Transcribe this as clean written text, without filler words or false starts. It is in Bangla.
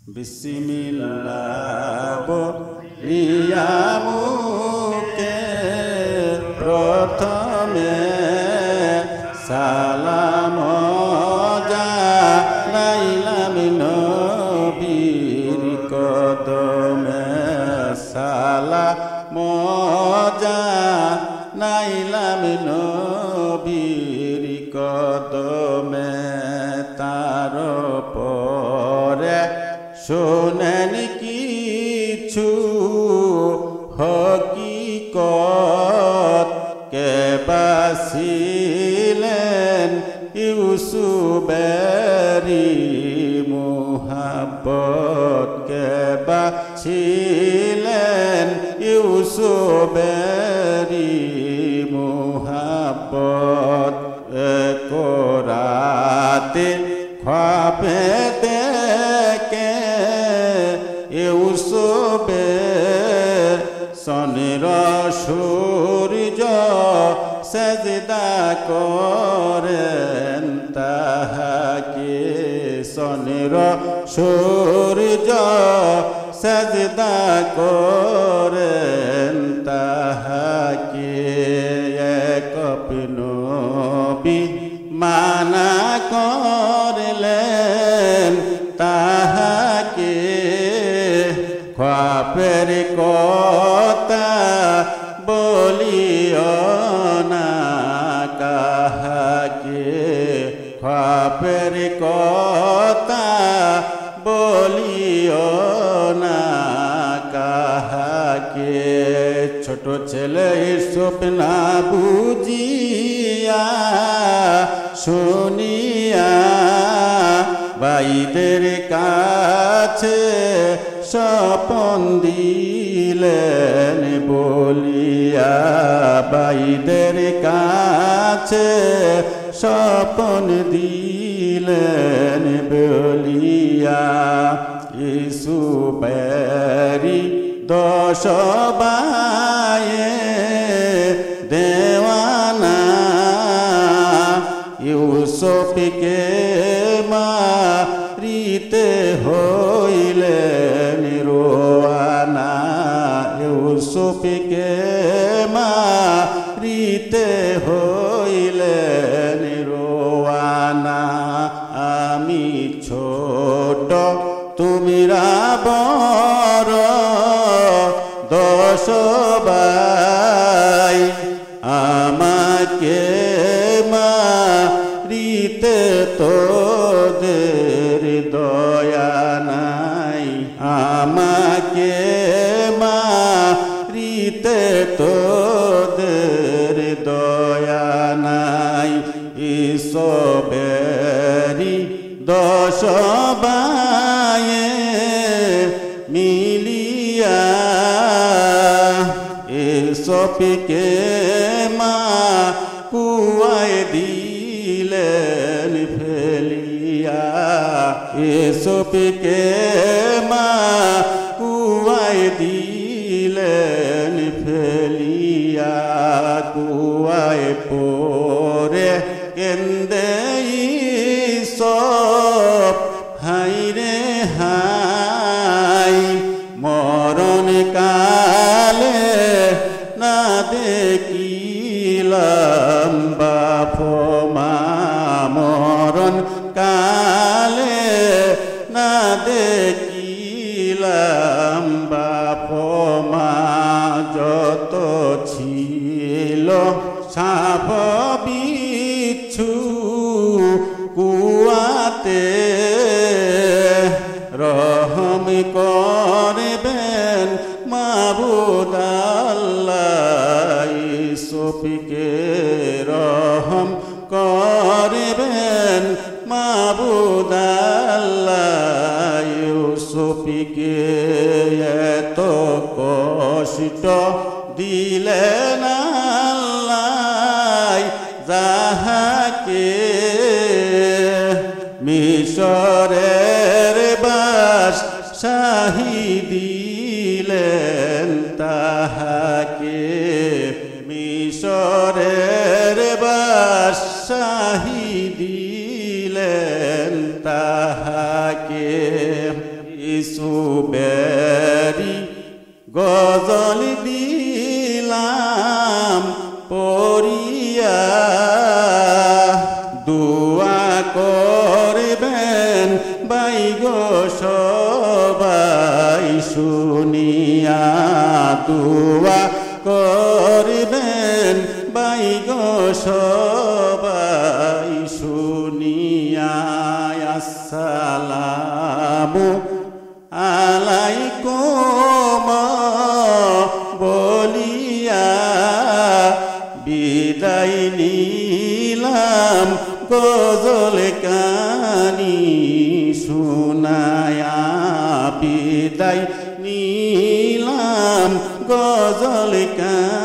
বিসমিল্লাহ বলিয়া মুখে প্রথমে সালাম জানাইলাম নবীর কদমে, সালাম জানাইলাম নবীর কদমে। তার পরে শোনেন কিছু হকিকত, কে বাছিলেন ইউসুফেরি মুহাব্বত, কে বাছিলেন ইউসুফেরি মুহাব্বত। কোরাতে খ্বাবে দেখে ইউসুফে সনের সূর্য সেজদা করেন তাহাকে, সনের সূর্য সেজদা করেন তাহাকে। এক নবী মানা করলেন তাহাকে, খ্বাবের কথা বলিও না কাহাকে, খ্বাবের কথা বলিও না কাহাকে। ছোট ছেলে স্বপ্না বুঝিয়া শুনিয়া ভাইদের কাছে স্বপন দিলেন বলিয়া, ভাইদের কাছে স্বপন দিলেন বলিয়া। ইউসুফেরি 10 ভাইয়ে দেওয়ানা, ইউসুফকে মারিতে হইলেন রোয়ানা, ইউসুফকে মারিতে হইলেন রোয়ানা। আমি ছোট তুমিরা বড় 10 ভাই, আমাকে মারিতে তোদের দয়া নাই, আমাকে মারিতে তোদের দয়া নাই। ইউসুফেরি 10 ভাইয়ে মিলিয়া ইউসুফকে কুয়ায় দিলেন ফেলিয়া, ইউসুফকে কুয়ায় দিলেন ফেলিয়া। কুয়ায় পড়ে কেন্দে ইউসুফ, হায়রে হায় মরণ কালে না দেখিলাম বাপ মা, মরণ কালে না দেখিলাম বাপ মা। যত ছিল সাপ বিচ্ছু কুয়াতে, রহম করবেন মাবুদ আল্লাহ, ইউসুফকে রহম করবেন মাবুদ আল্লাহ। ইউসুফকে এত কষ্ট দিলেন আল্লাহ, যাহাকে মিশরের বাদশাহী দিলেন তাহাকে, মিশরের বাদশাহী দিলেন তাহাকে। রূপেরি গজল দিলাম পড়িয়া দুয়া করবেন বাইগো সবাই শুনিয়া দুয়া করবেন বাইগো সবাই শুনিয়া আসসালামু আলাইকুম বলিয়া বিদায় নিলাম গজল কানি শুনায়া বিদায় নিলাম গজল কানি